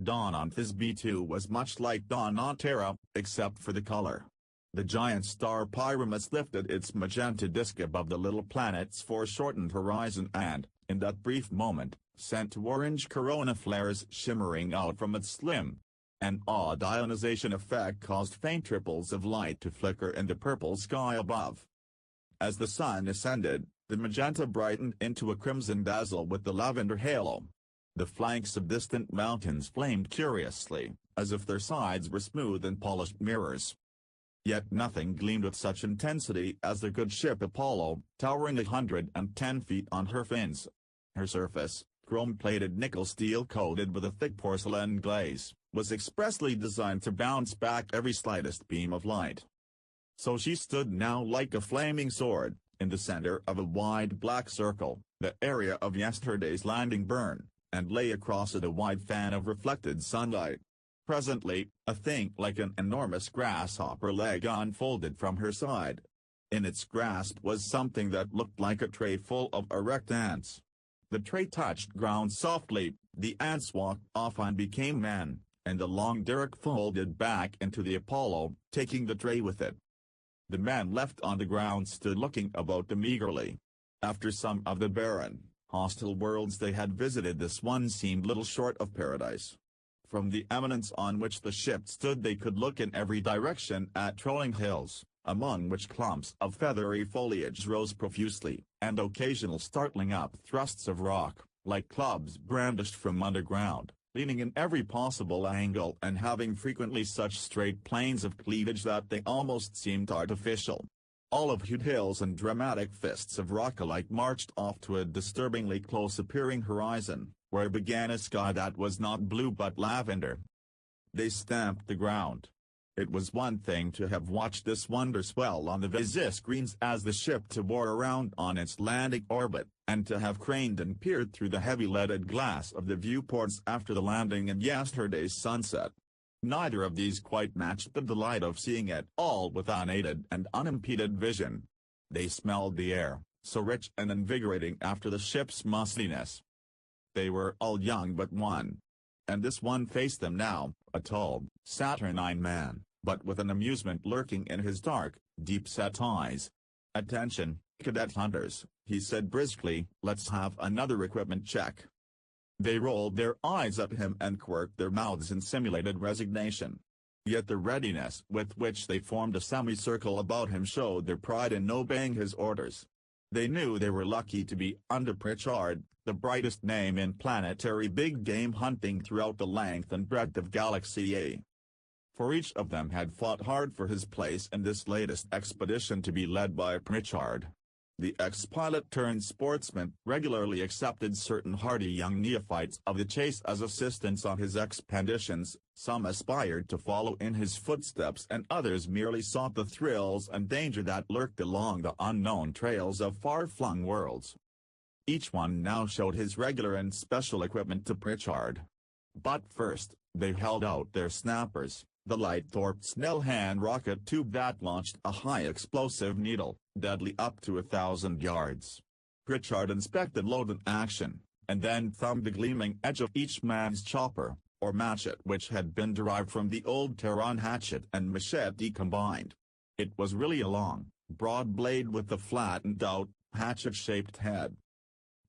Dawn on Thisbe 2 was much like Dawn on Terra, except for the color. The giant star Pyramus lifted its magenta disk above the little planet's foreshortened horizon and, in that brief moment, sent orange corona flares shimmering out from its slim. An odd ionization effect caused faint ripples of light to flicker in the purple sky above. As the sun ascended, the magenta brightened into a crimson dazzle with the lavender halo. The flanks of distant mountains flamed curiously, as if their sides were smooth and polished mirrors. Yet nothing gleamed with such intensity as the good ship Apollo, towering 110 feet on her fins. Her surface, chrome-plated nickel steel coated with a thick porcelain glaze, was expressly designed to bounce back every slightest beam of light. So she stood now like a flaming sword, in the center of a wide black circle, the area of yesterday's landing burn, and lay across it a wide fan of reflected sunlight. Presently, a thing like an enormous grasshopper leg unfolded from her side. In its grasp was something that looked like a tray full of erect ants. The tray touched ground softly, the ants walked off and became men, and the long derrick folded back into the Apollo, taking the tray with it. The men left on the ground stood looking about them eagerly. After some of the barren, hostile worlds they had visited, this one seemed little short of paradise. From the eminence on which the ship stood they could look in every direction at rolling hills, among which clumps of feathery foliage rose profusely, and occasional startling up-thrusts of rock, like clubs brandished from underground, leaning in every possible angle and having frequently such straight planes of cleavage that they almost seemed artificial. Olive-hued hills and dramatic fists of rock alike marched off to a disturbingly close-appearing horizon, where began a sky that was not blue but lavender. They stamped the ground. It was one thing to have watched this wonder swell on the visi-screens as the ship tore around on its landing orbit, and to have craned and peered through the heavy leaded glass of the viewports after the landing and yesterday's sunset. Neither of these quite matched the delight of seeing it all with unaided and unimpeded vision. They smelled the air, so rich and invigorating after the ship's mustiness. They were all young but one. And this one faced them now, a tall, saturnine man, but with an amusement lurking in his dark, deep-set eyes. "Attention, cadet hunters," he said briskly, "let's have another equipment check." They rolled their eyes at him and quirked their mouths in simulated resignation. Yet the readiness with which they formed a semicircle about him showed their pride in obeying his orders. They knew they were lucky to be under Pritchard, the brightest name in planetary big game hunting throughout the length and breadth of Galaxy A. For each of them had fought hard for his place in this latest expedition to be led by Pritchard. The ex-pilot turned sportsman regularly accepted certain hardy young neophytes of the chase as assistants on his expeditions, some aspired to follow in his footsteps and others merely sought the thrills and danger that lurked along the unknown trails of far-flung worlds. Each one now showed his regular and special equipment to Pritchard. But first, they held out their snappers, the Lighthorpe Snell hand rocket tube that launched a high-explosive needle, deadly up to 1,000 yards. Pritchard inspected load in action, and then thumbed the gleaming edge of each man's chopper, or matchet, which had been derived from the old Terran hatchet and machete combined. It was really a long, broad blade with a flattened-out, hatchet-shaped head.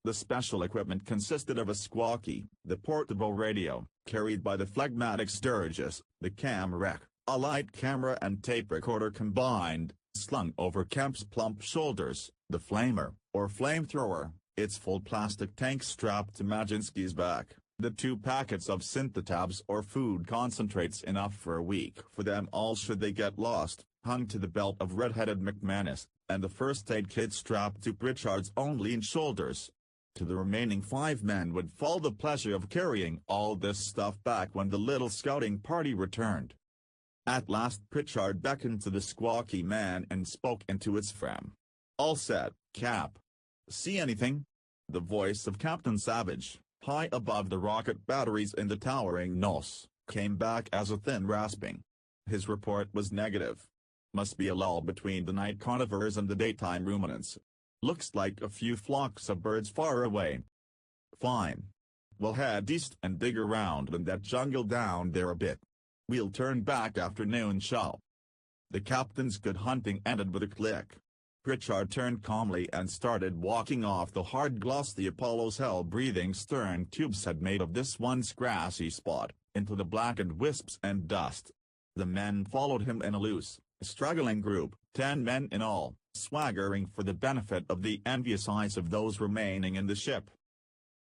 The special equipment consisted of a squawky, the portable radio, carried by the phlegmatic Sturgis, the cam rec, a light camera and tape recorder combined, slung over Kemp's plump shoulders, the flamer, or flamethrower, its full plastic tank strapped to Majinsky's back, the 2 packets of synthetabs or food concentrates enough for a week for them all should they get lost, hung to the belt of red-headed McManus, and the first aid kit strapped to Pritchard's own lean shoulders. To the remaining 5 men would fall the pleasure of carrying all this stuff back when the little scouting party returned. At last Pritchard beckoned to the squawky man and spoke into its frame. "All set, Cap. See anything?" The voice of Captain Savage, high above the rocket batteries in the towering nose, came back as a thin rasping. His report was negative. "Must be a lull between the night conifers and the daytime ruminants. Looks like a few flocks of birds far away." "Fine. We'll head east and dig around in that jungle down there a bit. We'll turn back after noon show." The captain's good hunting ended with a click. Pritchard turned calmly and started walking off the hard gloss the Apollo's hell-breathing stern tubes had made of this once grassy spot, into the blackened wisps and dust. The men followed him in a loose, struggling group, 10 men in all, swaggering for the benefit of the envious eyes of those remaining in the ship.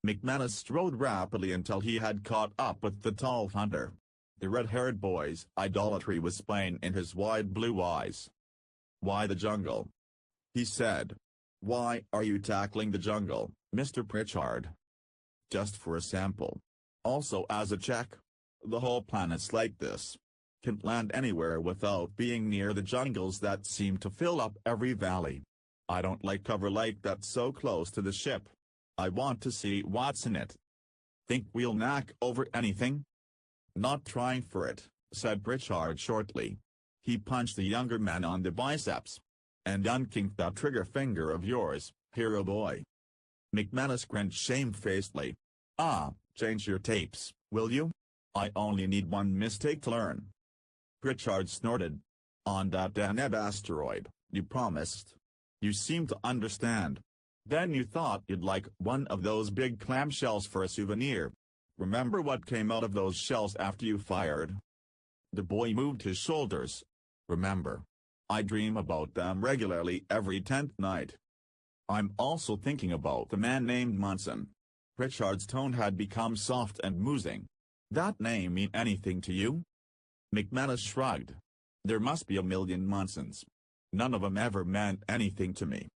McManus strode rapidly until he had caught up with the tall hunter. The red-haired boy's idolatry was plain in his wide blue eyes. "Why the jungle?" he said. "Why are you tackling the jungle, Mr. Pritchard?" "Just for a sample. Also as a check. The whole planet's like this. Can't land anywhere without being near the jungles that seem to fill up every valley. I don't like cover like that so close to the ship. I want to see what's in it." "Think we'll knock over anything?" "Not trying for it," said Pritchard shortly. He punched the younger man on the biceps. "And unkinked that trigger finger of yours, hero boy." McManus grinned shamefacedly. Change your tapes, will you? I only need one mistake to learn." Pritchard snorted. "On that Deneb asteroid, you promised. You seem to understand. Then you thought you'd like one of those big clamshells for a souvenir. Remember what came out of those shells after you fired?" The boy moved his shoulders. "Remember. I dream about them regularly every 10th night." "I'm also thinking about the man named Munson." Pritchard's tone had become soft and musing. "That name mean anything to you?" McManus shrugged. "There must be a million Munsons. None of 'em ever meant anything to me."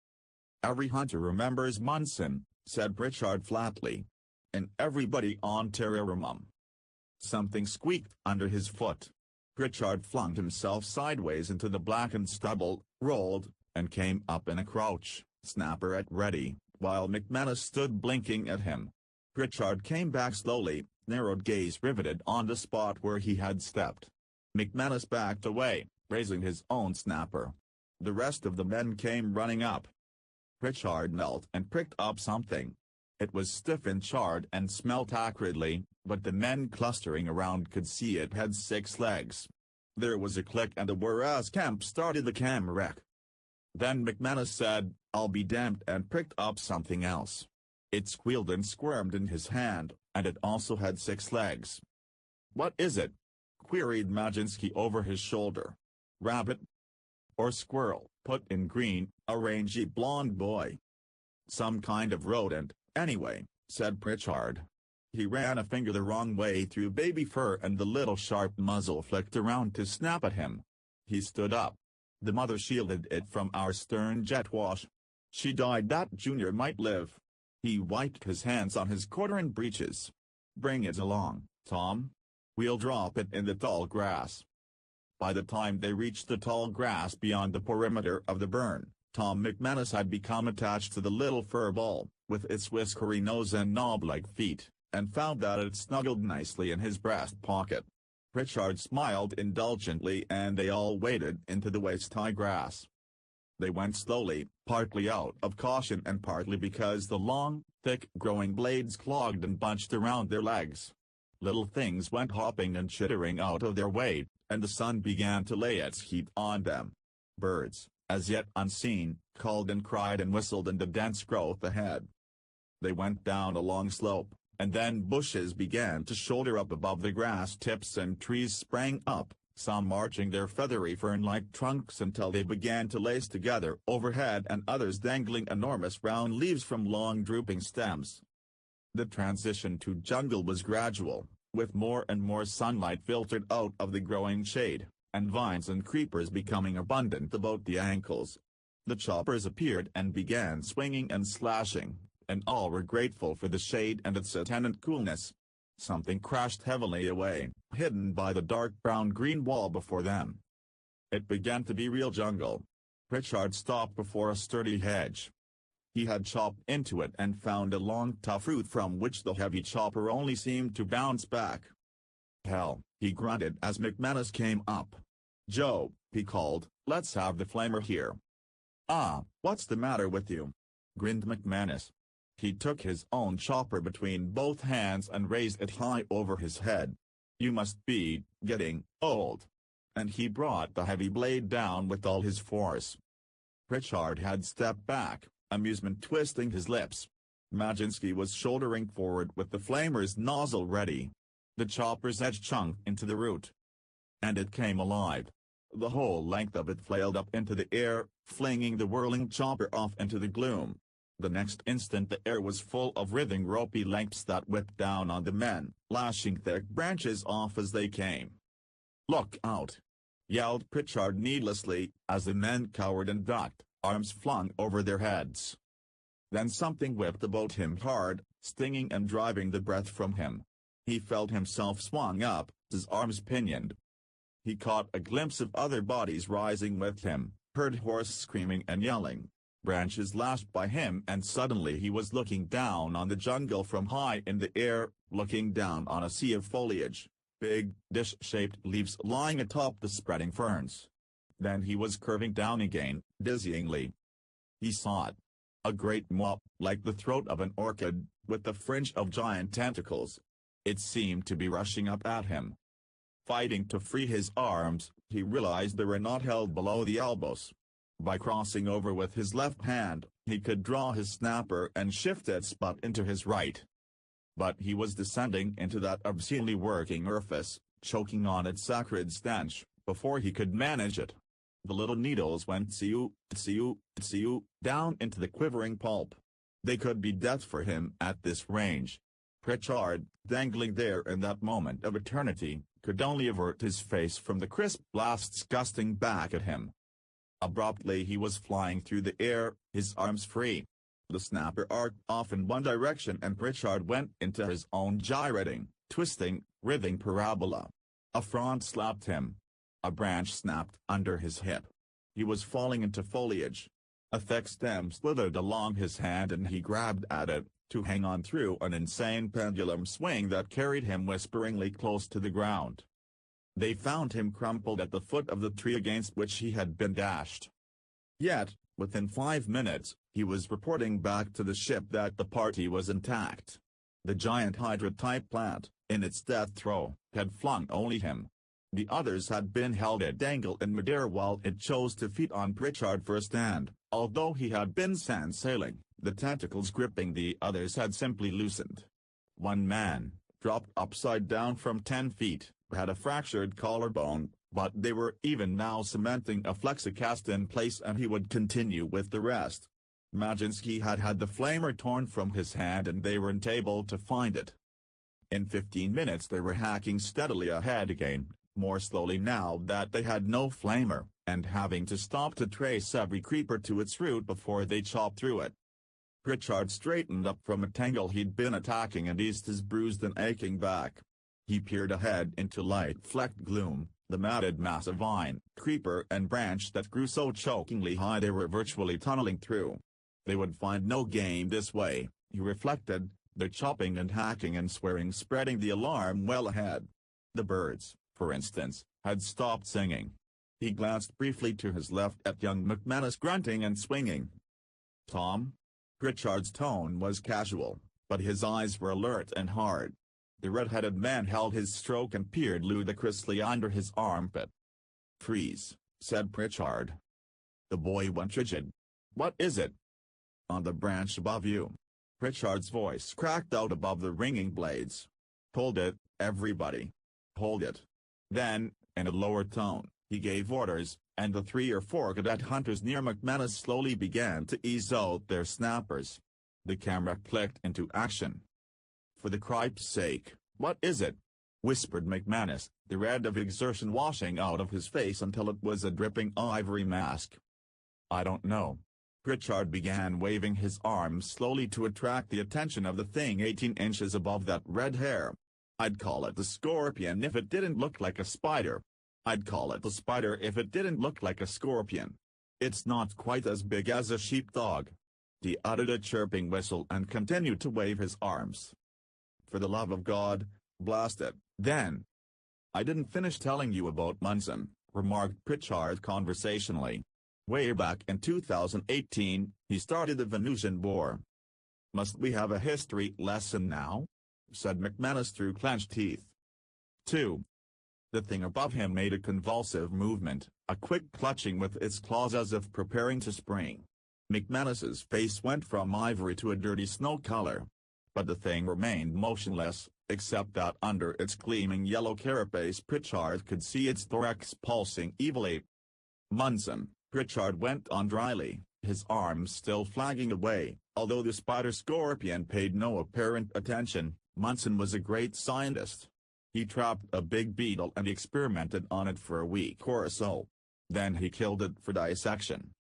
"Every hunter remembers Munson," said Pritchard flatly. "And everybody on Terrarum." Something squeaked under his foot. Pritchard flung himself sideways into the blackened stubble, rolled, and came up in a crouch, snapper at ready, while McManus stood blinking at him. Pritchard came back slowly, narrowed gaze riveted on the spot where he had stepped. McManus backed away, raising his own snapper. The rest of the men came running up. Pritchard knelt and pricked up something. It was stiff and charred and smelt acridly, but the men clustering around could see it had 6 legs. There was a click and a whir as Kemp started the cam wreck. Then McManus said, "I'll be damned," and pricked up something else. It squealed and squirmed in his hand, and it also had 6 legs. "What is it?" queried Majinsky over his shoulder. "Rabbit?" "Or squirrel?" put in Green, a rangy blond boy. "Some kind of rodent, anyway," said Pritchard. He ran a finger the wrong way through baby fur and the little sharp muzzle flicked around to snap at him. He stood up. "The mother shielded it from our stern jet wash. She died that Junior might live." He wiped his hands on his quartern breeches. "Bring it along, Tom. We'll drop it in the tall grass." By the time they reached the tall grass beyond the perimeter of the burn, Tom McManus had become attached to the little fur ball, with its whiskery nose and knob-like feet, and found that it snuggled nicely in his breast pocket. Pritchard smiled indulgently and they all waded into the waist-high grass. They went slowly, partly out of caution and partly because the long, thick-growing blades clogged and bunched around their legs. Little things went hopping and chittering out of their way, and the sun began to lay its heat on them. Birds, as yet unseen, called and cried and whistled in the dense growth ahead. They went down a long slope, and then bushes began to shoulder up above the grass tips and trees sprang up, some arching their feathery fern-like trunks until they began to lace together overhead and others dangling enormous round leaves from long drooping stems. The transition to jungle was gradual, with more and more sunlight filtered out of the growing shade, and vines and creepers becoming abundant about the ankles. The choppers appeared and began swinging and slashing, and all were grateful for the shade and its attendant coolness. Something crashed heavily away, hidden by the dark brown-green wall before them. It began to be real jungle. Pritchard stopped before a sturdy hedge. He had chopped into it and found a long tough root from which the heavy chopper only seemed to bounce back. "Hell," he grunted as McManus came up. "Joe," he called, "let's have the flamer here." "Ah, what's the matter with you?" grinned McManus. He took his own chopper between both hands and raised it high over his head. "You must be getting old." And he brought the heavy blade down with all his force. Pritchard had stepped back, amusement twisting his lips. Majinsky was shouldering forward with the flamer's nozzle ready. The chopper's edge chunked into the root. And it came alive. The whole length of it flailed up into the air, flinging the whirling chopper off into the gloom. The next instant the air was full of writhing ropey lengths that whipped down on the men, lashing thick branches off as they came. "Look out!" yelled Pritchard needlessly, as the men cowered and ducked, arms flung over their heads. Then something whipped about him hard, stinging and driving the breath from him. He felt himself swung up, his arms pinioned. He caught a glimpse of other bodies rising with him, heard hoarse screaming and yelling. Branches lashed by him, and suddenly he was looking down on the jungle from high in the air, looking down on a sea of foliage, big, dish-shaped leaves lying atop the spreading ferns. Then he was curving down again, dizzyingly. He saw it. A great mop, like the throat of an orchid, with a fringe of giant tentacles. It seemed to be rushing up at him. Fighting to free his arms, he realized they were not held below the elbows. By crossing over with his left hand, he could draw his snapper and shift its butt into his right. But he was descending into that obscenely working orifice, choking on its acrid stench, before he could manage it. The little needles went tsew, down into the quivering pulp. They could be death for him at this range. Pritchard, dangling there in that moment of eternity, could only avert his face from the crisp blasts gusting back at him. Abruptly he was flying through the air, his arms free. The snapper arced off in one direction and Pritchard went into his own gyrating, twisting, writhing parabola. A front slapped him. A branch snapped under his hip. He was falling into foliage. A thick stem slithered along his hand and he grabbed at it, to hang on through an insane pendulum swing that carried him whisperingly close to the ground. They found him crumpled at the foot of the tree against which he had been dashed. Yet, within 5 minutes, he was reporting back to the ship that the party was intact. The giant Hydra-type plant, in its death throe, had flung only him. The others had been held at dangle in midair while it chose to feed on Pritchard first, and, although he had been sand sailing, the tentacles gripping the others had simply loosened. One man, dropped upside down from 10 feet, had a fractured collarbone, but they were even now cementing a flexicast in place and he would continue with the rest. Majinsky had had the flamer torn from his hand and they weren't able to find it. In 15 minutes they were hacking steadily ahead again, more slowly now that they had no flamer, and having to stop to trace every creeper to its root before they chopped through it. Pritchard straightened up from a tangle he'd been attacking and eased his bruised and aching back. He peered ahead into light-flecked gloom, the matted mass of vine, creeper and branch that grew so chokingly high they were virtually tunneling through. They would find no game this way, he reflected, their chopping and hacking and swearing spreading the alarm well ahead. The birds, for instance, had stopped singing. He glanced briefly to his left at young McManus grunting and swinging. "Tom?" Pritchard's tone was casual, but his eyes were alert and hard. The red-headed man held his stroke and peered ludicrously under his armpit. "Freeze," said Pritchard. The boy went rigid. "What is it?" "On the branch above you." Pritchard's voice cracked out above the ringing blades. "Hold it, everybody. Hold it." Then, in a lower tone, he gave orders, and the 3 or 4 cadet hunters near McManus slowly began to ease out their snappers. The camera clicked into action. "For the cripe's sake, what is it?" whispered McManus, the red of exertion washing out of his face until it was a dripping ivory mask. "I don't know." Pritchard began waving his arms slowly to attract the attention of the thing 18 inches above that red hair. "I'd call it a scorpion if it didn't look like a spider. I'd call it a spider if it didn't look like a scorpion. It's not quite as big as a sheepdog." He uttered a chirping whistle and continued to wave his arms. "For the love of God, blast it, then." "I didn't finish telling you about Munson," remarked Pritchard conversationally. "Way back in 2018, he started the Venusian War." Must we have a history lesson now? Said McManus through clenched teeth. 2. The thing above him made a convulsive movement, a quick clutching with its claws as if preparing to spring. McManus's face went from ivory to a dirty snow color. But the thing remained motionless, except that under its gleaming yellow carapace Pritchard could see its thorax pulsing evilly. Munson, Pritchard went on dryly, his arms still flagging away. Although the spider-scorpion paid no apparent attention, Munson was a great scientist. He trapped a big beetle and experimented on it for a week or so. Then he killed it for dissection.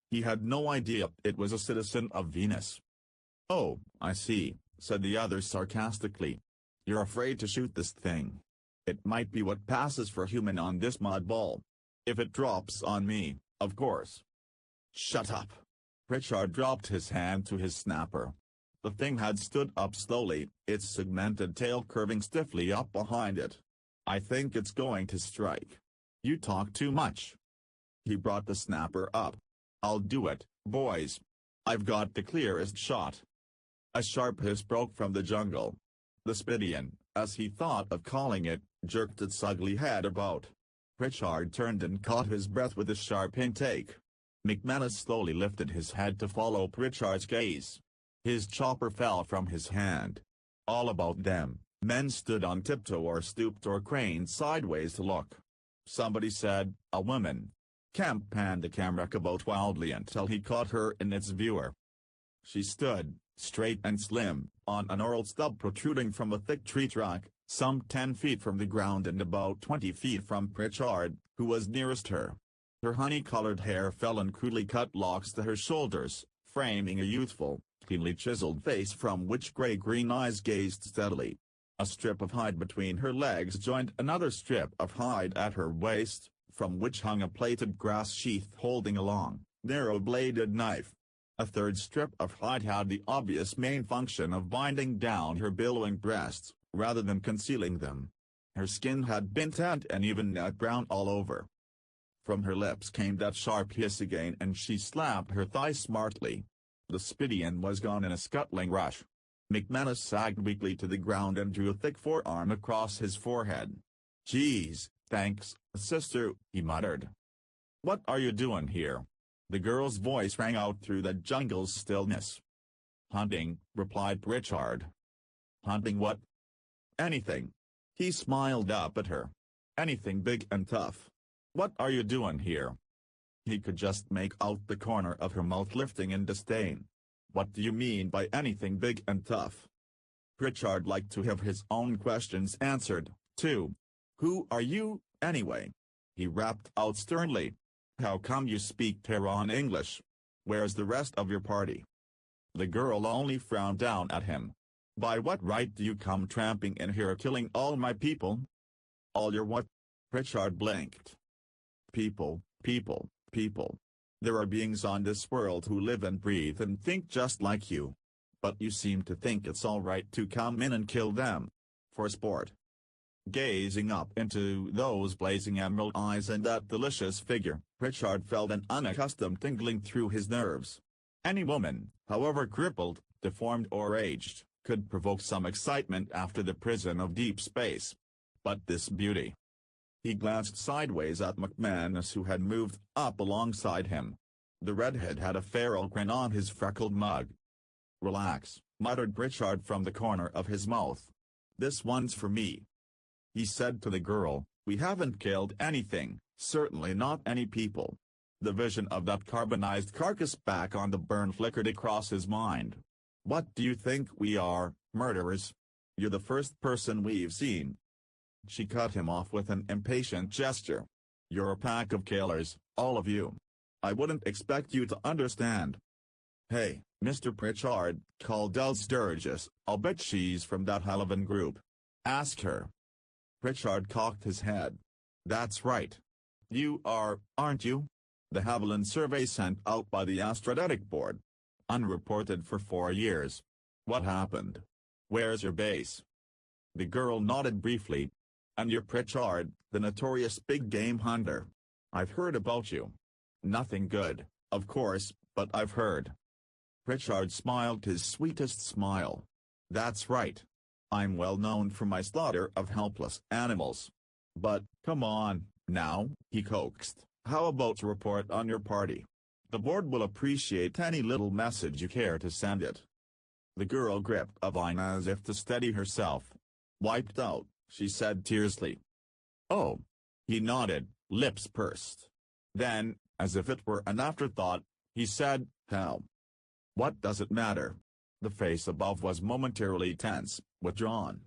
He had no idea it was a citizen of Venus. "Oh, I see," said the other sarcastically. "You're afraid to shoot this thing. It might be what passes for human on this mud ball. If it drops on me, of course." "Shut up." Pritchard dropped his hand to his snapper. The thing had stood up slowly, its segmented tail curving stiffly up behind it. "I think it's going to strike. You talk too much." He brought the snapper up. "I'll do it, boys. I've got the clearest shot." A sharp hiss broke from the jungle. The Spidian, as he thought of calling it, jerked its ugly head about. Pritchard turned and caught his breath with a sharp intake. McManus slowly lifted his head to follow Pritchard's gaze. His chopper fell from his hand. All about them, men stood on tiptoe or stooped or craned sideways to look. Somebody said, "A woman." Kemp panned the camera about wildly until he caught her in its viewer. She stood, straight and slim, on an gnarled stub protruding from a thick tree trunk, some 10 feet from the ground and about 20 feet from Pritchard, who was nearest her. Her honey-colored hair fell in crudely cut locks to her shoulders, framing a youthful, cleanly chiseled face from which gray-green eyes gazed steadily. A strip of hide between her legs joined another strip of hide at her waist, from which hung a plaited grass sheath holding a long, narrow-bladed knife. A third strip of hide had the obvious main function of binding down her billowing breasts, rather than concealing them. Her skin had been tanned and even nut brown all over. From her lips came that sharp hiss again and she slapped her thigh smartly. The Spidian was gone in a scuttling rush. McManus sagged weakly to the ground and drew a thick forearm across his forehead. "Geez, thanks, sister," he muttered. "What are you doing here?" The girl's voice rang out through the jungle's stillness. "Hunting," replied Pritchard. "Hunting what?" "Anything." He smiled up at her. "Anything big and tough. What are you doing here?" He could just make out the corner of her mouth lifting in disdain. "What do you mean by anything big and tough?" Pritchard liked to have his own questions answered, too. "Who are you, anyway?" he rapped out sternly. "How come you speak Tehran English? Where's the rest of your party?" The girl only frowned down at him. "By what right do you come tramping in here killing all my people?" "All your what?" Pritchard blinked. People, people, people. There are beings on this world who live and breathe and think just like you. But you seem to think it's all right to come in and kill them. For sport." Gazing up into those blazing emerald eyes and that delicious figure, Pritchard felt an unaccustomed tingling through his nerves. Any woman, however crippled, deformed or aged, could provoke some excitement after the prison of deep space. But this beauty. He glanced sideways at McManus who had moved up alongside him. The redhead had a feral grin on his freckled mug. "Relax," muttered Pritchard from the corner of his mouth. "This one's for me." He said to the girl, "We haven't killed anything, certainly not any people." The vision of that carbonized carcass back on the burn flickered across his mind. "What do you think we are, murderers? You're the first person we've seen." She cut him off with an impatient gesture. "You're a pack of killers, all of you. I wouldn't expect you to understand." "Hey, Mr. Pritchard," called Del Sturgis, "I'll bet she's from that Halavan group. Ask her." Pritchard cocked his head. "That's right. You are, aren't you? The Haviland survey sent out by the Astrodetic Board. Unreported for 4 years. What happened? Where's your base?" The girl nodded briefly. "And you're Pritchard, the notorious big game hunter. I've heard about you. Nothing good, of course, but I've heard." Pritchard smiled his sweetest smile. That's right. I'm well known for my slaughter of helpless animals. But, come on, now, he coaxed, how about a report on your party? The board will appreciate any little message you care to send it. The girl gripped a vine as if to steady herself. Wiped out, she said tearfully. Oh. He nodded, lips pursed. Then, as if it were an afterthought, he said, how? What does it matter? The face above was momentarily tense, withdrawn.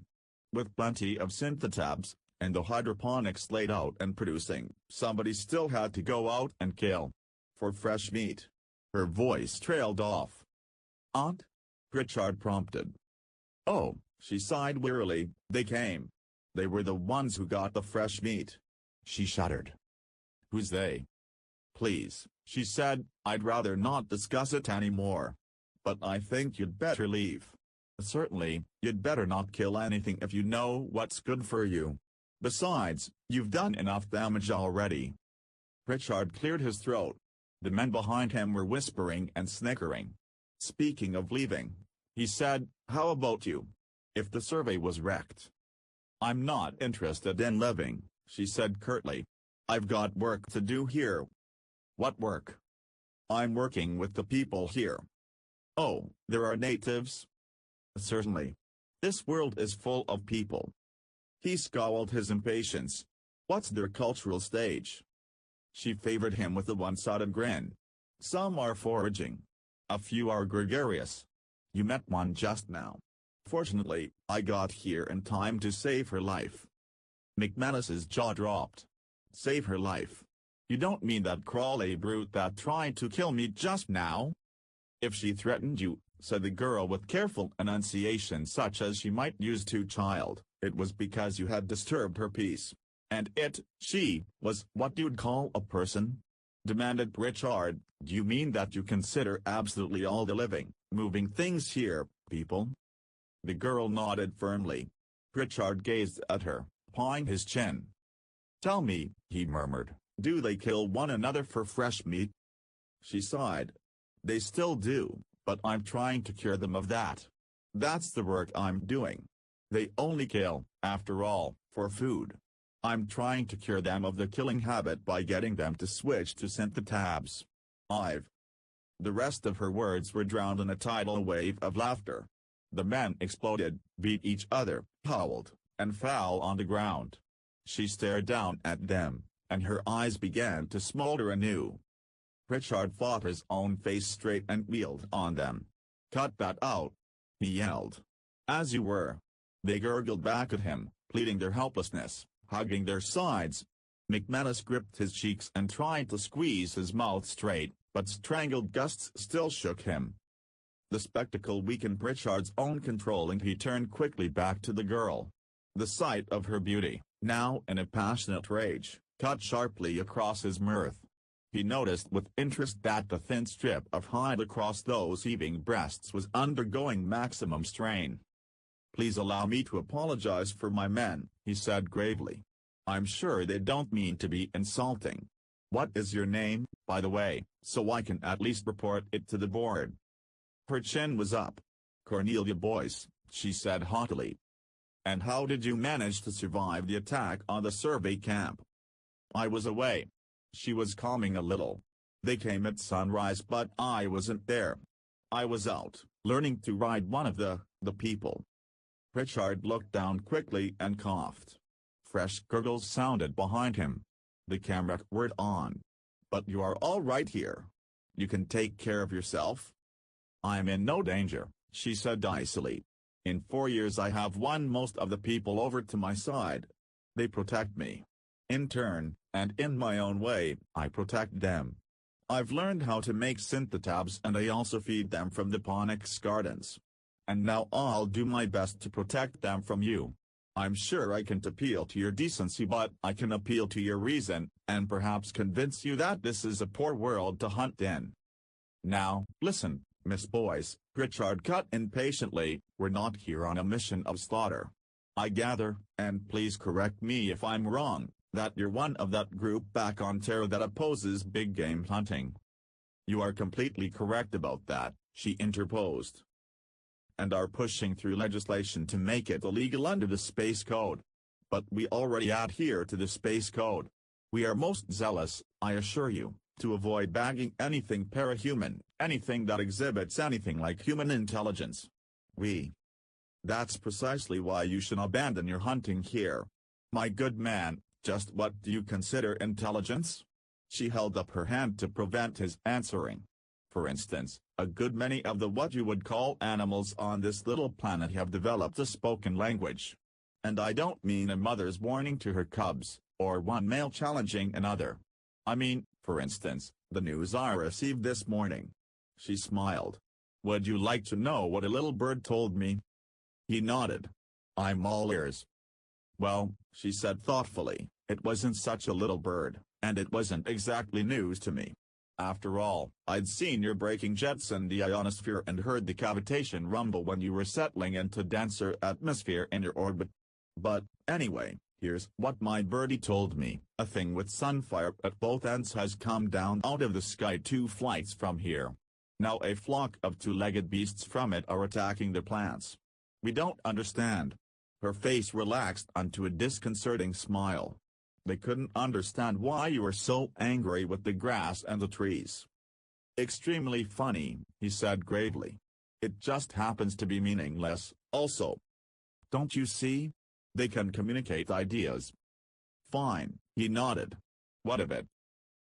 With plenty of synthotabs, and the hydroponics laid out and producing, somebody still had to go out and kill. For fresh meat. Her voice trailed off. Aunt? Pritchard prompted. Oh, she sighed wearily, they came. They were the ones who got the fresh meat. She shuddered. Who's they? Please, she said, I'd rather not discuss it anymore. But I think you'd better leave. Certainly, you'd better not kill anything if you know what's good for you. Besides, you've done enough damage already. Pritchard cleared his throat. The men behind him were whispering and snickering. Speaking of leaving, he said, how about you? If the survey was wrecked. I'm not interested in living, she said curtly. I've got work to do here. What work? I'm working with the people here. Oh, there are natives? Certainly. This world is full of people. He scowled his impatience. What's their cultural stage? She favored him with a one-sided grin. Some are foraging. A few are gregarious. You met one just now. Fortunately, I got here in time to save her life. McManus's jaw dropped. Save her life? You don't mean that crawly brute that tried to kill me just now? If she threatened you, said the girl with careful enunciation such as she might use to a child, it was because you had disturbed her peace. And she, was what you'd call a person? Demanded Pritchard. Do you mean that you consider absolutely all the living, moving things here, people? The girl nodded firmly. Pritchard gazed at her, pawing his chin. Tell me, he murmured, do they kill one another for fresh meat? She sighed. They still do, but I'm trying to cure them of that. That's the work I'm doing. They only kill, after all, for food. I'm trying to cure them of the killing habit by getting them to switch to synthotabs. The rest of her words were drowned in a tidal wave of laughter. The men exploded, beat each other, howled, and fell on the ground. She stared down at them, and her eyes began to smolder anew. Pritchard fought his own face straight and wheeled on them. Cut that out! He yelled. As you were. They gurgled back at him, pleading their helplessness, hugging their sides. McManus gripped his cheeks and tried to squeeze his mouth straight, but strangled gusts still shook him. The spectacle weakened Pritchard's own control and he turned quickly back to the girl. The sight of her beauty, now in a passionate rage, cut sharply across his mirth. He noticed with interest that the thin strip of hide across those heaving breasts was undergoing maximum strain. Please allow me to apologize for my men, he said gravely. I'm sure they don't mean to be insulting. What is your name, by the way, so I can at least report it to the board? Her chin was up. Cornelia Boyce, she said haughtily. And how did you manage to survive the attack on the survey camp? I was away. She was calming a little. They came at sunrise but I wasn't there. I was out, learning to ride one of the people. Pritchard looked down quickly and coughed. Fresh gurgles sounded behind him. The camera word on. But you are all right here. You can take care of yourself. I'm in no danger, she said icily. In 4 years I have won most of the people over to my side. They protect me. In turn, and in my own way, I protect them. I've learned how to make synthotabs and I also feed them from the Ponyx gardens. And now I'll do my best to protect them from you. I'm sure I can't appeal to your decency but I can appeal to your reason, and perhaps convince you that this is a poor world to hunt in. Now, listen, Miss Boyce, Pritchard cut impatiently, we're not here on a mission of slaughter. I gather, and please correct me if I'm wrong, that you're one of that group back on Terra that opposes big game hunting. You are completely correct about that, she interposed. And are pushing through legislation to make it illegal under the Space Code. But we already adhere to the Space Code. We are most zealous, I assure you, to avoid bagging anything parahuman, anything that exhibits anything like human intelligence. That's precisely why you should abandon your hunting here. My good man, just what do you consider intelligence? She held up her hand to prevent his answering. For instance, a good many of the what you would call animals on this little planet have developed a spoken language. And I don't mean a mother's warning to her cubs, or one male challenging another. I mean, for instance, the news I received this morning. She smiled. Would you like to know what a little bird told me? He nodded. I'm all ears. Well, she said thoughtfully, it wasn't such a little bird, and it wasn't exactly news to me. After all, I'd seen your braking jets in the ionosphere and heard the cavitation rumble when you were settling into denser atmosphere in your orbit. But, anyway, here's what my birdie told me. A thing with sunfire at both ends has come down out of the sky 2 flights from here. Now a flock of 2-legged beasts from it are attacking the plants. We don't understand. Her face relaxed onto a disconcerting smile. They couldn't understand why you were so angry with the grass and the trees. Extremely funny, he said gravely. It just happens to be meaningless, also. Don't you see? They can communicate ideas. Fine, he nodded. What of it?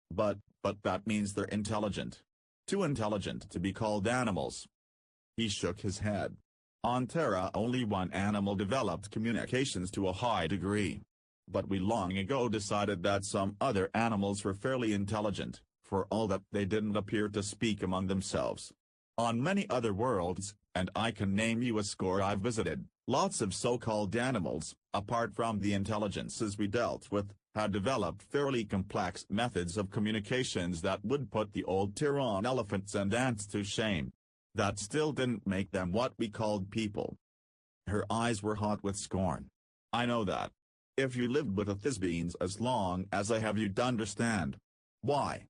But that means they're intelligent. Too intelligent to be called animals. He shook his head. On Terra only one animal developed communications to a high degree. But we long ago decided that some other animals were fairly intelligent, for all that they didn't appear to speak among themselves. On many other worlds, and I can name you a score I've visited, lots of so-called animals, apart from the intelligences we dealt with, had developed fairly complex methods of communications that would put the old Terran elephants and ants to shame. That still didn't make them what we called people. Her eyes were hot with scorn. I know that. If you lived with a Thisbeans as long as I have, you'd understand. Why?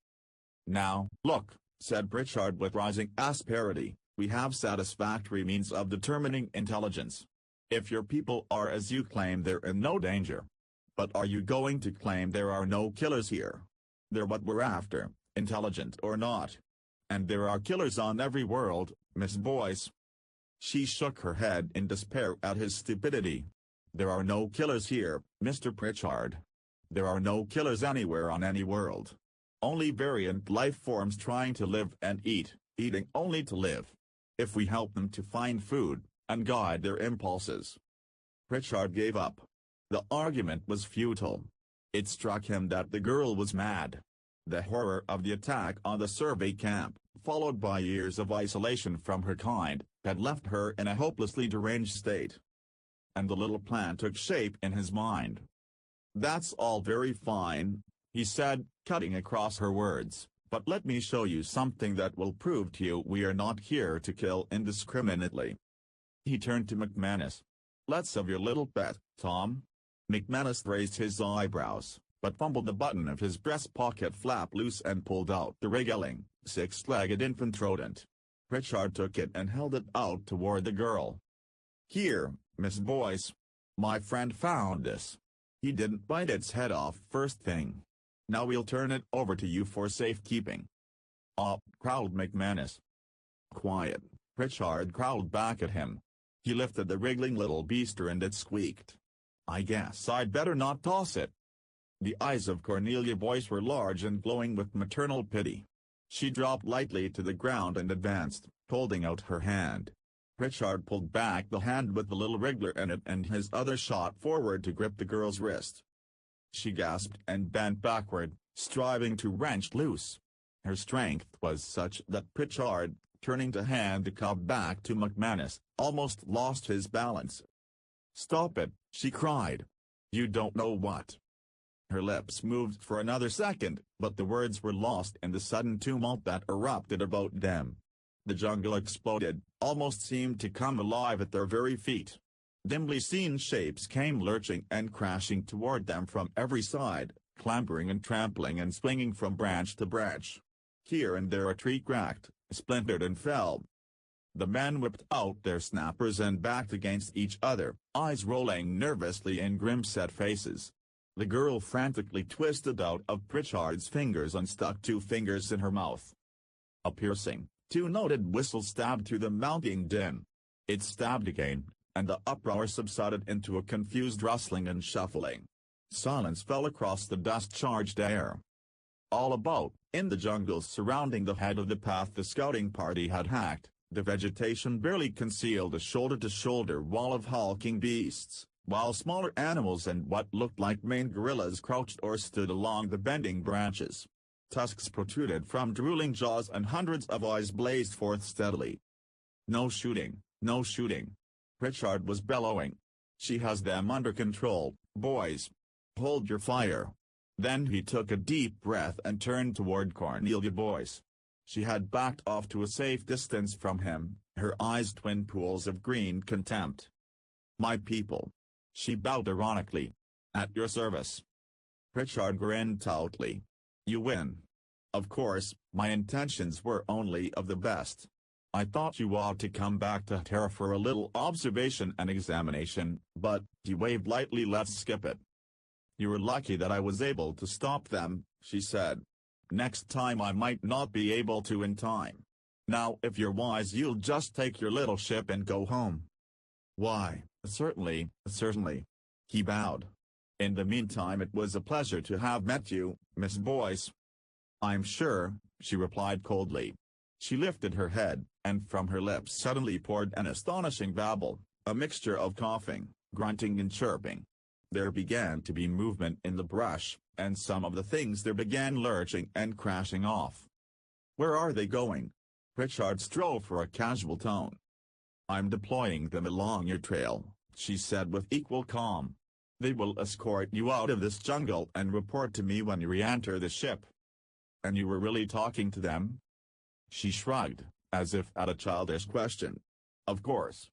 Now, look, said Pritchard with rising asperity, we have satisfactory means of determining intelligence. If your people are as you claim, they're in no danger. But are you going to claim there are no killers here? They're what we're after, intelligent or not. And there are killers on every world, Miss Boyce. She shook her head in despair at his stupidity. There are no killers here, Mr. Pritchard. There are no killers anywhere on any world. Only variant life forms trying to live and eat, eating only to live. If we help them to find food, and guide their impulses. Pritchard gave up. The argument was futile. It struck him that the girl was mad. The horror of the attack on the survey camp, followed by years of isolation from her kind, had left her in a hopelessly deranged state. And the little plan took shape in his mind. That's all very fine, he said, cutting across her words, but let me show you something that will prove to you we are not here to kill indiscriminately. He turned to McManus. Let's have your little bet, Tom. McManus raised his eyebrows, but fumbled the button of his breast pocket flap loose and pulled out the regaling, 6-legged infant rodent. Pritchard took it and held it out toward the girl. Here, Miss Boyce. My friend found this. He didn't bite its head off first thing. Now we'll turn it over to you for safekeeping. Growled McManus. Quiet, Pritchard growled back at him. He lifted the wriggling little beaster and it squeaked. I guess I'd better not toss it. The eyes of Cornelia Boyce were large and glowing with maternal pity. She dropped lightly to the ground and advanced, holding out her hand. Pritchard pulled back the hand with the little wriggler in it and his other shot forward to grip the girl's wrist. She gasped and bent backward, striving to wrench loose. Her strength was such that Pritchard, turning to hand the cub back to McManus, almost lost his balance. Stop it, she cried. You don't know what. Her lips moved for another second, but the words were lost in the sudden tumult that erupted about them. The jungle exploded, almost seemed to come alive at their very feet. Dimly seen shapes came lurching and crashing toward them from every side, clambering and trampling and swinging from branch to branch. Here and there a tree cracked, splintered and fell. The men whipped out their snappers and backed against each other, eyes rolling nervously in grim-set faces. The girl frantically twisted out of Pritchard's fingers and stuck 2 fingers in her mouth. A piercing, 2-noted whistle stabbed through the mounting din. It stabbed again, and the uproar subsided into a confused rustling and shuffling. Silence fell across the dust-charged air. All about, in the jungles surrounding the head of the path the scouting party had hacked, the vegetation barely concealed a shoulder-to-shoulder wall of hulking beasts, while smaller animals and what looked like maned gorillas crouched or stood along the bending branches. Tusks protruded from drooling jaws and hundreds of eyes blazed forth steadily. "No shooting, no shooting!" Pritchard was bellowing. "She has them under control, boys. Hold your fire." Then he took a deep breath and turned toward Cornelia Boyce. She had backed off to a safe distance from him, her eyes twin pools of green contempt. "My people." She bowed ironically. "At your service." Pritchard grinned tautly. "You win. Of course, my intentions were only of the best. I thought you ought to come back to Terra for a little observation and examination, but," he waved lightly, "let's skip it." "You were lucky that I was able to stop them," she said. "Next time I might not be able to in time. Now if you're wise you'll just take your little ship and go home." "Why, certainly, certainly." He bowed. "In the meantime it was a pleasure to have met you, Miss Boyce." "I'm sure," she replied coldly. She lifted her head, and from her lips suddenly poured an astonishing babble, a mixture of coughing, grunting and chirping. There began to be movement in the brush, and some of the things there began lurching and crashing off. "Where are they going?" Pritchard strove for a casual tone. "I'm deploying them along your trail," she said with equal calm. "They will escort you out of this jungle and report to me when you re-enter the ship." "And you were really talking to them?" She shrugged, as if at a childish question. "Of course."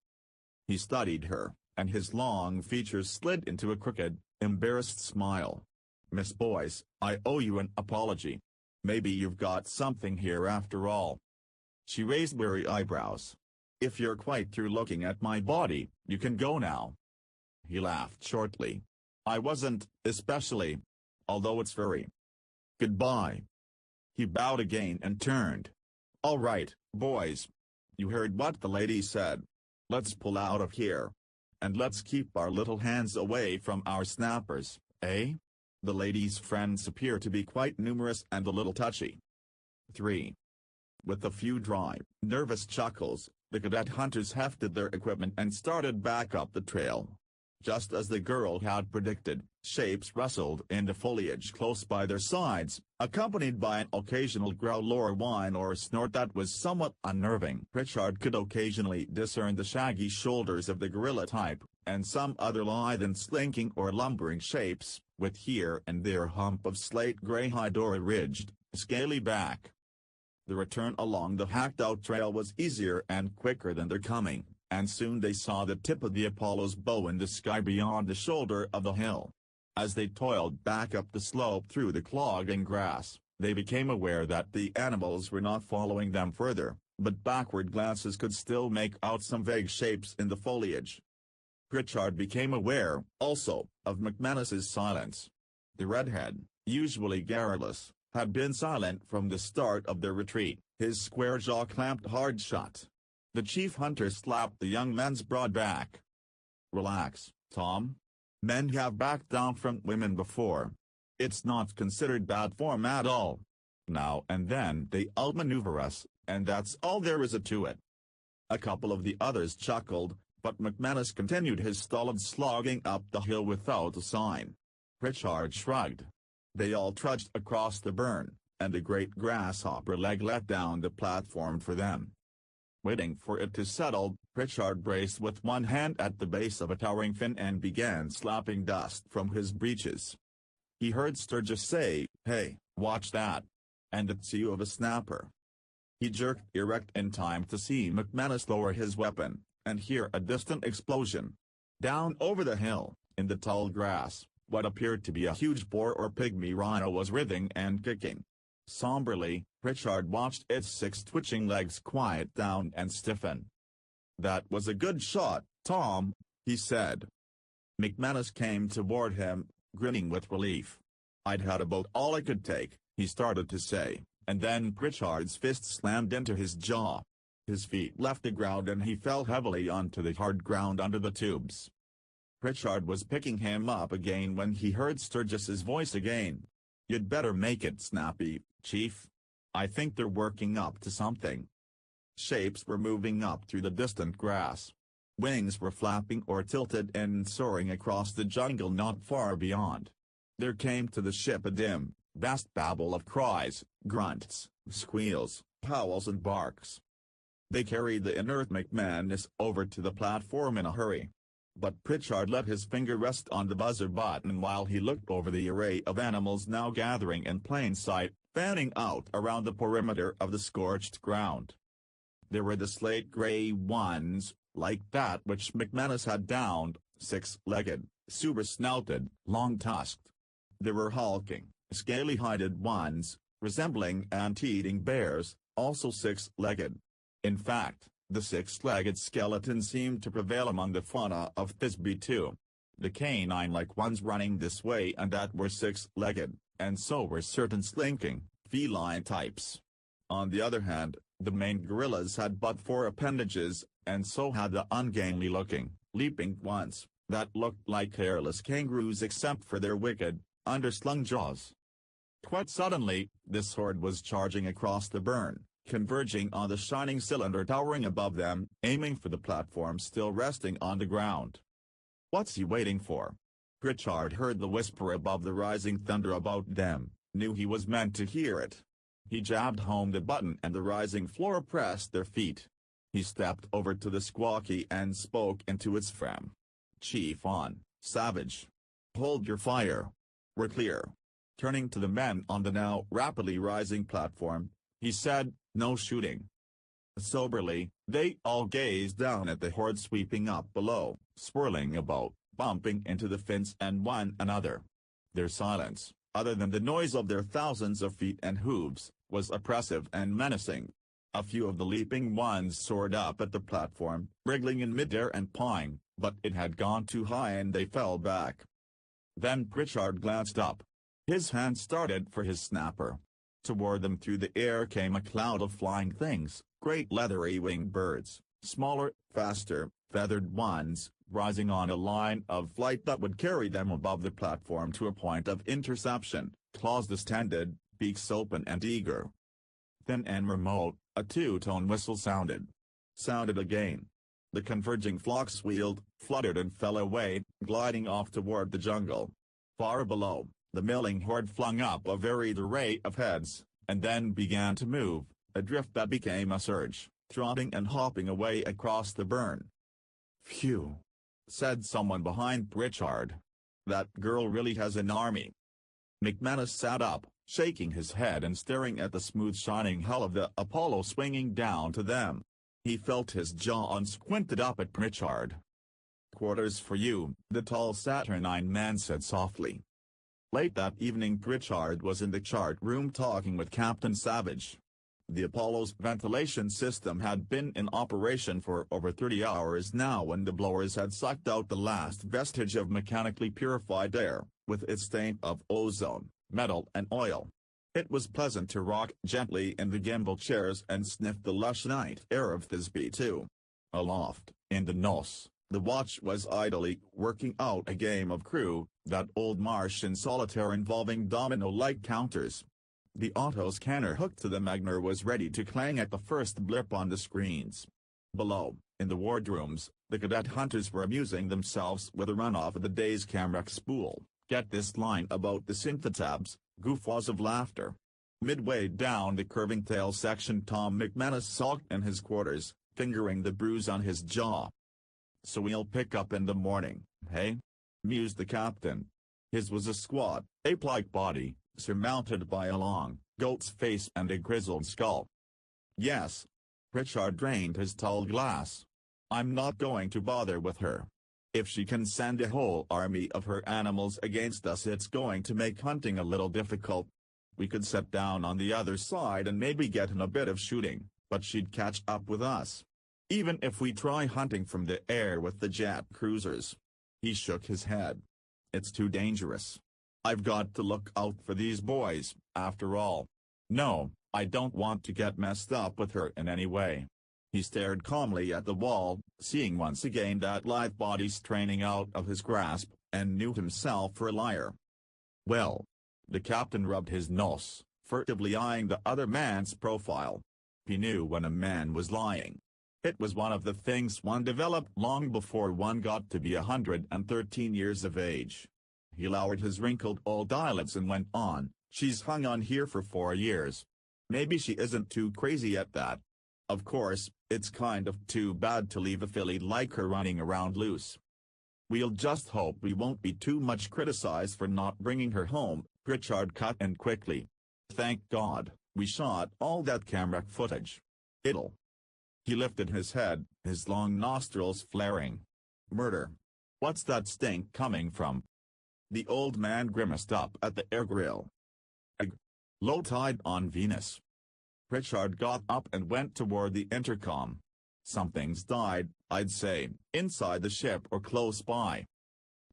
He studied her, and his long features slid into a crooked, embarrassed smile. "Miss Boyce, I owe you an apology. Maybe you've got something here after all." She raised weary eyebrows. "If you're quite through looking at my body, you can go now." He laughed shortly. "I wasn't, especially. Although it's very. Goodbye." He bowed again and turned. "All right, boys. You heard what the lady said. Let's pull out of here. And let's keep our little hands away from our snappers, eh? The lady's friends appear to be quite numerous and a little touchy." 3. With a few dry, nervous chuckles, the cadet hunters hefted their equipment and started back up the trail. Just as the girl had predicted, shapes rustled in the foliage close by their sides, accompanied by an occasional growl or whine or snort that was somewhat unnerving. Pritchard could occasionally discern the shaggy shoulders of the gorilla type, and some other lithe and slinking or lumbering shapes, with here and there a hump of slate-gray hide or a ridged, scaly back. The return along the hacked-out trail was easier and quicker than their coming, and soon they saw the tip of the Apollo's bow in the sky beyond the shoulder of the hill. As they toiled back up the slope through the clogging grass, they became aware that the animals were not following them further, but backward glances could still make out some vague shapes in the foliage. Pritchard became aware, also, of McManus's silence. The redhead, usually garrulous, had been silent from the start of their retreat, his square jaw clamped hard shut. The chief hunter slapped the young man's broad back. "Relax, Tom. Men have backed down from women before. It's not considered bad form at all. Now and then they outmaneuver us, and that's all there is to it." A couple of the others chuckled, but McManus continued his stolid slogging up the hill without a sign. Pritchard shrugged. They all trudged across the burn, and the great grasshopper leg let down the platform for them. Waiting for it to settle, Pritchard braced with one hand at the base of a towering fin and began slapping dust from his breeches. He heard Sturgis say, "Hey, watch that. And it's you of a snapper." He jerked erect in time to see McManus lower his weapon, and hear a distant explosion. Down over the hill, in the tall grass, what appeared to be a huge boar or pygmy rhino was writhing and kicking. Somberly, Pritchard watched its 6 twitching legs quiet down and stiffen. "That was a good shot, Tom," he said. McManus came toward him, grinning with relief. "I'd had about all I could take," he started to say, and then Pritchard's fist slammed into his jaw. His feet left the ground and he fell heavily onto the hard ground under the tubes. Pritchard was picking him up again when he heard Sturgis's voice again. "You'd better make it snappy, Chief. I think they're working up to something." Shapes were moving up through the distant grass. Wings were flapping or tilted and soaring across the jungle not far beyond. There came to the ship a dim, vast babble of cries, grunts, squeals, howls and barks. They carried the inert McManus over to the platform in a hurry. But Pritchard let his finger rest on the buzzer button while he looked over the array of animals now gathering in plain sight, fanning out around the perimeter of the scorched ground. There were the slate-gray ones, like that which McManus had downed, 6-legged, super-snouted, long-tusked. There were hulking, scaly-hided ones, resembling ant-eating bears, also 6-legged. In fact, the 6-legged skeleton seemed to prevail among the fauna of Thisbe too. The canine-like ones running this way and that were 6-legged, and so were certain slinking, feline types. On the other hand, the maned gorillas had but 4 appendages, and so had the ungainly-looking, leaping ones, that looked like hairless kangaroos except for their wicked, underslung jaws. Quite suddenly, this horde was charging across the burn, converging on the shining cylinder towering above them, aiming for the platform still resting on the ground. "What's he waiting for?" Pritchard heard the whisper above the rising thunder about them, knew he was meant to hear it. He jabbed home the button and the rising floor pressed their feet. He stepped over to the squawky and spoke into its frame. "Chief on, Savage. Hold your fire. We're clear." Turning to the men on the now rapidly rising platform, he said, "No shooting." Soberly, they all gazed down at the horde sweeping up below, swirling about, bumping into the fence and one another. Their silence, other than the noise of their thousands of feet and hooves, was oppressive and menacing. A few of the leaping ones soared up at the platform, wriggling in midair and pawing, but it had gone too high and they fell back. Then Pritchard glanced up. His hand started for his snapper. Toward them through the air came a cloud of flying things, great leathery winged birds, smaller, faster, feathered ones, rising on a line of flight that would carry them above the platform to a point of interception, claws distended, beaks open and eager. Thin and remote, a two-tone whistle sounded. Sounded again. The converging flocks wheeled, fluttered and fell away, gliding off toward the jungle. Far below, the milling horde flung up a varied array of heads, and then began to move, a drift that became a surge, trotting and hopping away across the burn. "Phew," said someone behind Pritchard. "That girl really has an army." McManus sat up, shaking his head and staring at the smooth shining hull of the Apollo swinging down to them. He felt his jaw and squinted up at Pritchard. "Quarters for you," the tall saturnine man said softly. Late that evening Pritchard was in the chart room talking with Captain Savage. The Apollo's ventilation system had been in operation for over 30 hours now when the blowers had sucked out the last vestige of mechanically purified air, with its stain of ozone, metal and oil. It was pleasant to rock gently in the gimbal chairs and sniff the lush night air of Thisbe too. Aloft, in the nos, the watch was idly working out a game of crew, that old Martian solitaire involving domino-like counters. The auto-scanner hooked to the Magnar was ready to clang at the first blip on the screens. Below, in the wardrooms, the cadet hunters were amusing themselves with a run-off of the day's camera spool. Get this line about the synthotabs, guffaws of laughter. Midway down the curving tail section Tom McManus sulked in his quarters, fingering the bruise on his jaw. "So we'll pick up in the morning, hey?" mused the captain. His was a squat, ape-like body, surmounted by a long, goat's face and a grizzled skull. "Yes." Pritchard drained his tall glass. "I'm not going to bother with her. If she can send a whole army of her animals against us it's going to make hunting a little difficult." We could sit down on the other side and maybe get in a bit of shooting, but she'd catch up with us. Even if we try hunting from the air with the jet cruisers." He shook his head. "It's too dangerous. I've got to look out for these boys, after all. No, I don't want to get messed up with her in any way." He stared calmly at the wall, seeing once again that lithe body straining out of his grasp, and knew himself for a liar. "Well." The captain rubbed his nose, furtively eyeing the other man's profile. He knew when a man was lying. It was one of the things one developed long before one got to be 113 years of age. He lowered his wrinkled old eyelids and went on, "She's hung on here for 4 years. Maybe she isn't too crazy at that. Of course, it's kind of too bad to leave a filly like her running around loose. We'll just hope we won't be too much criticized for not bringing her home." Pritchard cut in quickly. "Thank God, we shot all that camera footage. It'll—" He lifted his head, his long nostrils flaring. "Murder. What's that stink coming from?" The old man grimaced up at the air grill. "Ugh. Low tide on Venus." Pritchard got up and went toward the intercom. "Something's died, I'd say, inside the ship or close by."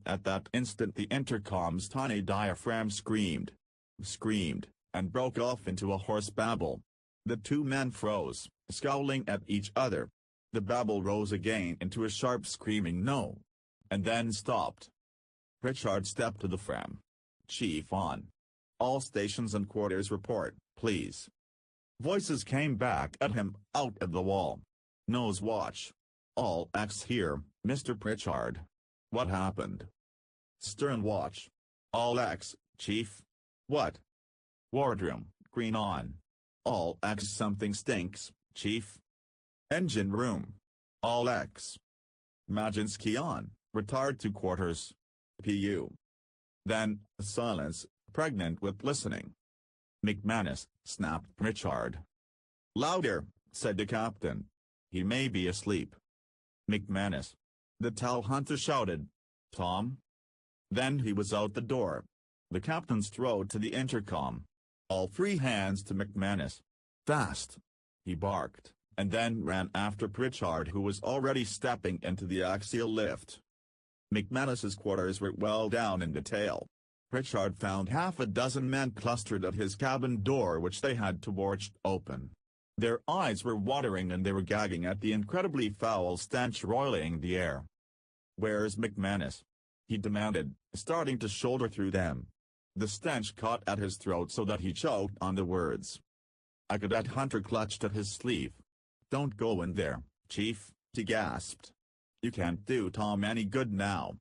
At that instant the intercom's tiny diaphragm screamed, and broke off into a hoarse babble. The two men froze, scowling at each other. The babble rose again into a sharp screaming no. And then stopped. Pritchard stepped to the fram. "Chief on. All stations and quarters report, please." Voices came back at him, out of the wall. "Nose watch. All X here, Mr. Pritchard. What happened?" "Stern watch. All X, Chief." "What?" "Wardroom, green on. All X something stinks, Chief." "Engine room. All X. Majinsky on, retard to quarters. PU." Then, silence, pregnant with listening. "McManus," snapped Pritchard. "Louder," said the captain. "He may be asleep." "McManus." The towel hunter shouted. "Tom?" Then he was out the door. The captain strode to the intercom. "All 3 hands to McManus. Fast!" he barked, and then ran after Pritchard, who was already stepping into the axial lift. McManus's quarters were well down in the tail. Pritchard found half a dozen men clustered at his cabin door, which they had to watch open. Their eyes were watering and they were gagging at the incredibly foul stench roiling the air. "Where's McManus?" he demanded, starting to shoulder through them. The stench caught at his throat so that he choked on the words. A cadet hunter clutched at his sleeve. "Don't go in there, Chief," he gasped. "You can't do Tom any good now."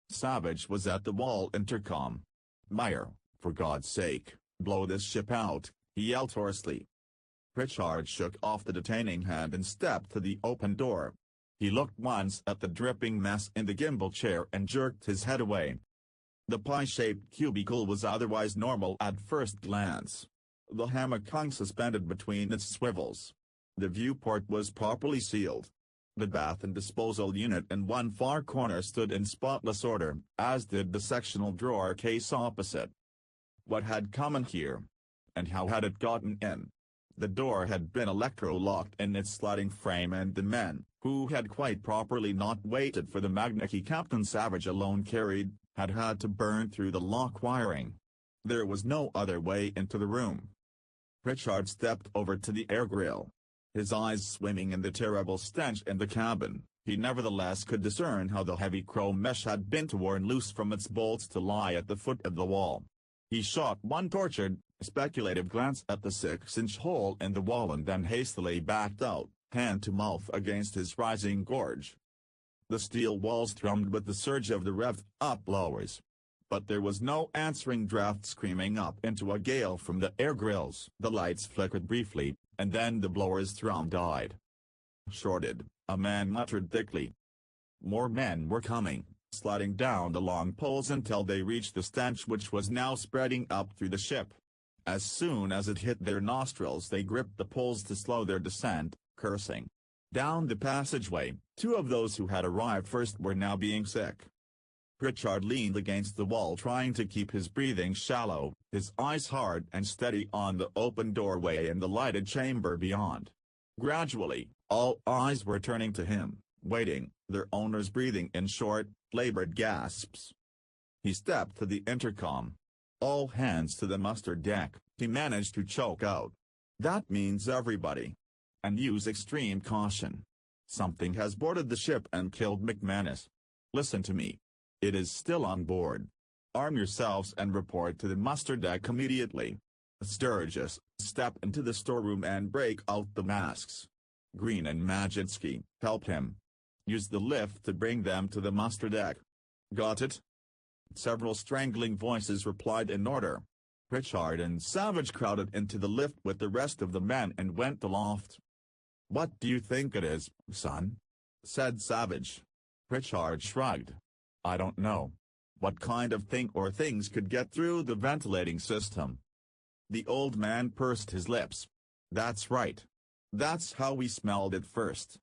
Savage was at the wall intercom. "Meyer, for God's sake, blow this ship out," he yelled hoarsely. Pritchard shook off the detaining hand and stepped to the open door. He looked once at the dripping mess in the gimbal chair and jerked his head away. The pie-shaped cubicle was otherwise normal at first glance. The hammock hung suspended between its swivels. The viewport was properly sealed. The bath and disposal unit in one far corner stood in spotless order, as did the sectional drawer case opposite. What had come in here? And how had it gotten in? The door had been electro-locked in its sliding frame, and the men, who had quite properly not waited for the Magneki Captain Savage alone carried, had had to burn through the lock wiring. There was no other way into the room. Pritchard stepped over to the air grill. His eyes swimming in the terrible stench in the cabin, he nevertheless could discern how the heavy chrome mesh had been torn loose from its bolts to lie at the foot of the wall. He shot one tortured, speculative glance at the 6-inch hole in the wall and then hastily backed out, hand to mouth against his rising gorge. The steel walls thrummed with the surge of the revved-up blowers. But there was no answering draft screaming up into a gale from the air grills. The lights flickered briefly, and then the blower's thrum died. "Shorted," a man muttered thickly. More men were coming, sliding down the long poles until they reached the stench which was now spreading up through the ship. As soon as it hit their nostrils they gripped the poles to slow their descent, cursing. Down the passageway, 2 of those who had arrived first were now being sick. Pritchard leaned against the wall trying to keep his breathing shallow, his eyes hard and steady on the open doorway and the lighted chamber beyond. Gradually, all eyes were turning to him, waiting, their owners breathing in short, labored gasps. He stepped to the intercom. "All hands to the muster deck," he managed to choke out. "That means everybody. And use extreme caution. Something has boarded the ship and killed McManus. Listen to me. It is still on board. Arm yourselves and report to the muster deck immediately. Sturgis, step into the storeroom and break out the masks. Green and Majinski, help him. Use the lift to bring them to the muster deck. Got it?" Several strangling voices replied in order. Pritchard and Savage crowded into the lift with the rest of the men and went aloft. "What do you think it is, son?" said Savage. Pritchard shrugged. "I don't know. What kind of thing or things could get through the ventilating system?" The old man pursed his lips. "That's right. That's how we smelled it first.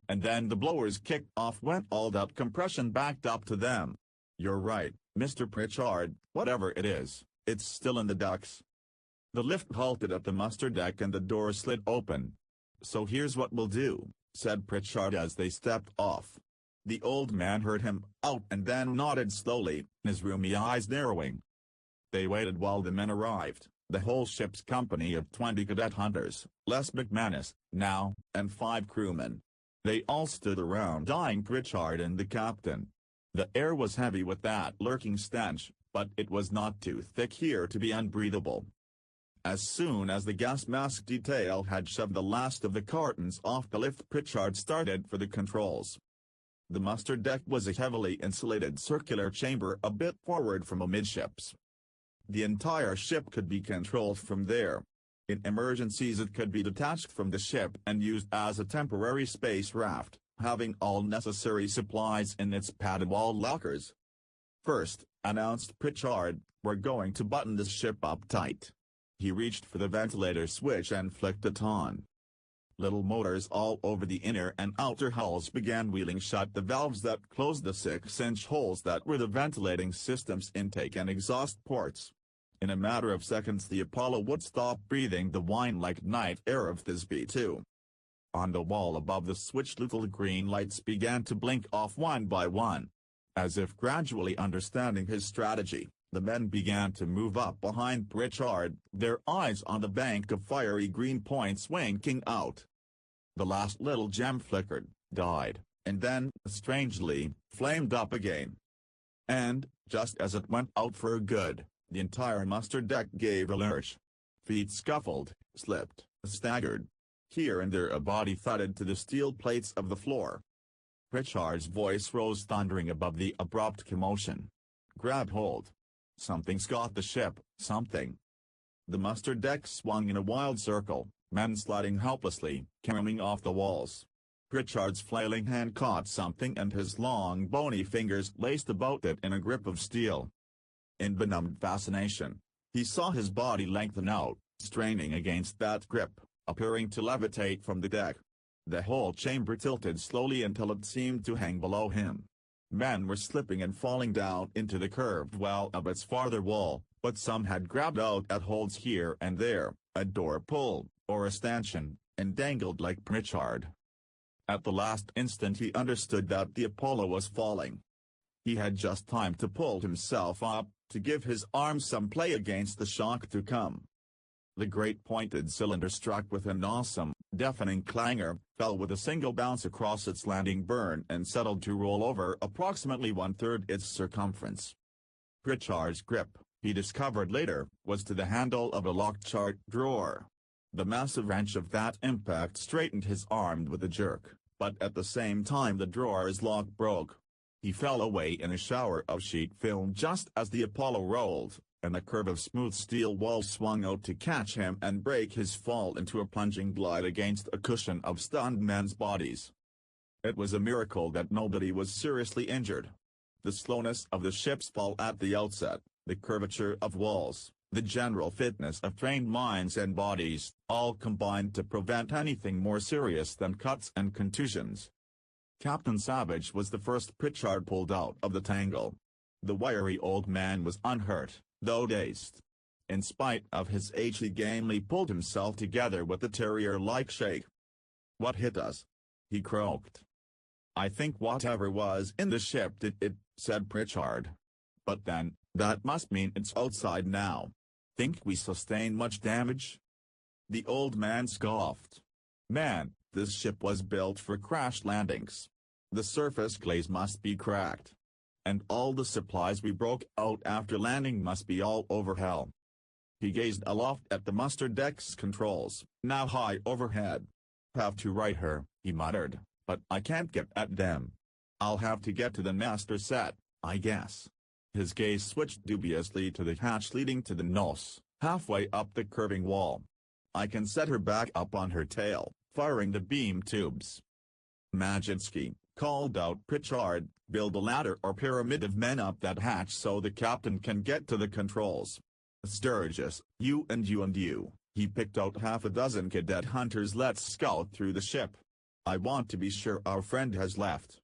And then the blowers kicked off when all that compression backed up to them. You're right, Mr. Pritchard, whatever it is, it's still in the ducts." The lift halted at the muster deck and the door slid open. "So here's what we'll do," said Pritchard as they stepped off. The old man heard him out and then nodded slowly, his rheumy eyes narrowing. They waited while the men arrived, the whole ship's company of 20 cadet hunters, less McManus, now, and 5 crewmen. They all stood around eyeing Pritchard and the captain. The air was heavy with that lurking stench, but it was not too thick here to be unbreathable. As soon as the gas mask detail had shoved the last of the cartons off the lift, Pritchard started for the controls. The muster deck was a heavily insulated circular chamber a bit forward from amidships. The entire ship could be controlled from there. In emergencies it could be detached from the ship and used as a temporary space raft, having all necessary supplies in its padded wall lockers. "First," announced Pritchard, "we're going to button this ship up tight." He reached for the ventilator switch and flicked it on. Little motors all over the inner and outer hulls began wheeling shut the valves that closed the 6-inch holes that were the ventilating system's intake and exhaust ports. In a matter of seconds the Apollo would stop breathing the wine-like night air of Thisbe 2. On the wall above the switch little green lights began to blink off one by one. As if gradually understanding his strategy, the men began to move up behind Pritchard, their eyes on the bank of fiery green points winking out. The last little gem flickered, died, and then, strangely, flamed up again. And, just as it went out for good, the entire muster deck gave a lurch. Feet scuffled, slipped, staggered. Here and there a body thudded to the steel plates of the floor. Pritchard's voice rose thundering above the abrupt commotion. "Grab hold. Something's got the ship, something." The muster deck swung in a wild circle, men sliding helplessly, caroming off the walls. Pritchard's flailing hand caught something and his long bony fingers laced about it in a grip of steel. In benumbed fascination, he saw his body lengthen out, straining against that grip, appearing to levitate from the deck. The whole chamber tilted slowly until it seemed to hang below him. Men were slipping and falling down into the curved well of its farther wall, but some had grabbed out at holds here and there, a door pull, or a stanchion, and dangled like Pritchard. At the last instant he understood that the Apollo was falling. He had just time to pull himself up, to give his arms some play against the shock to come. The great pointed cylinder struck with an awesome, deafening clangor, fell with a single bounce across its landing burn and settled to roll over approximately 1/3 its circumference. Pritchard's grip, he discovered later, was to the handle of a locked chart drawer. The massive wrench of that impact straightened his arm with a jerk, but at the same time the drawer's lock broke. He fell away in a shower of sheet film just as the Apollo rolled, and the curve of smooth steel wall swung out to catch him and break his fall into a plunging glide against a cushion of stunned men's bodies. It was a miracle that nobody was seriously injured. The slowness of the ship's fall at the outset, the curvature of walls, the general fitness of trained minds and bodies, all combined to prevent anything more serious than cuts and contusions. Captain Savage was the first Pritchard pulled out of the tangle. The wiry old man was unhurt, though dazed. In spite of his age, he gamely pulled himself together with a terrier-like shake. "What hit us?" he croaked. "I think whatever was in the ship did it," said Pritchard. "But then, that must mean it's outside now. Think we sustained much damage?" The old man scoffed. "Man, this ship was built for crash landings. The surface glaze must be cracked. And all the supplies we broke out after landing must be all over hell." He gazed aloft at the muster deck's controls, now high overhead. "Have to right her," he muttered, "but I can't get at them. I'll have to get to the master set, I guess." His gaze switched dubiously to the hatch leading to the nose, halfway up the curving wall. "I can set her back up on her tail, firing the beam tubes." "Majinski," called out Pritchard, "build a ladder or pyramid of men up that hatch so the captain can get to the controls. Sturgis, you and you and you." He picked out half a dozen cadet hunters. "Let's scout through the ship. I want to be sure our friend has left."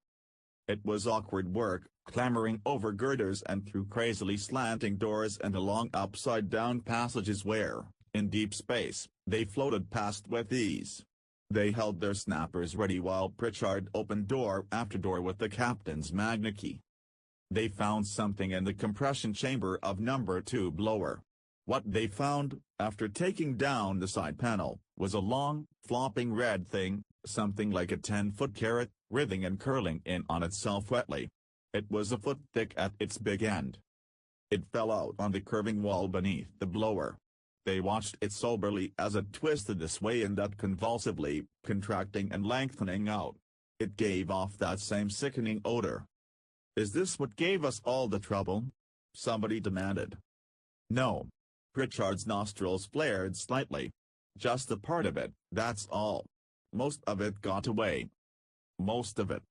It was awkward work, clambering over girders and through crazily slanting doors and along upside-down passages where, in deep space, they floated past with ease. They held their snappers ready while Pritchard opened door after door with the captain's magna key. They found something in the compression chamber of number 2 blower. What they found, after taking down the side panel, was a long, flopping red thing, something like a 10-foot carrot, writhing and curling in on itself wetly. It was a foot thick at its big end. It fell out on the curving wall beneath the blower. They watched it soberly as it twisted this way and that convulsively, contracting and lengthening out. It gave off that same sickening odor. "Is this what gave us all the trouble?" somebody demanded. "No." Pritchard's nostrils flared slightly. "Just a part of it, that's all. Most of it got away." "Most of it?"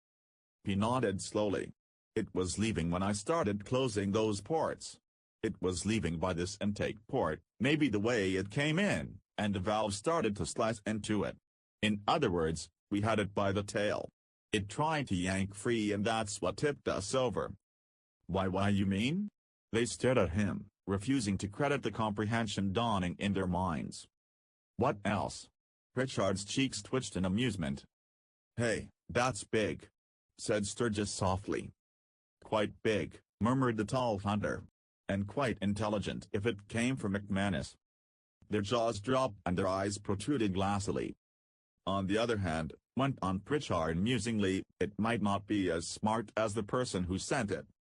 He nodded slowly. "It was leaving when I started closing those ports. It was leaving by this intake port, maybe the way it came in, and the valve started to slice into it. In other words, we had it by the tail. It tried to yank free and that's what tipped us over." Why you mean?" They stared at him, refusing to credit the comprehension dawning in their minds. "What else?" Pritchard's cheeks twitched in amusement. "Hey, that's big," said Sturgis softly. "Quite big," murmured the tall hunter. "And quite intelligent if it came from McManus." Their jaws dropped and their eyes protruded glassily. "On the other hand," went on Pritchard musingly, "it might not be as smart as the person who sent it,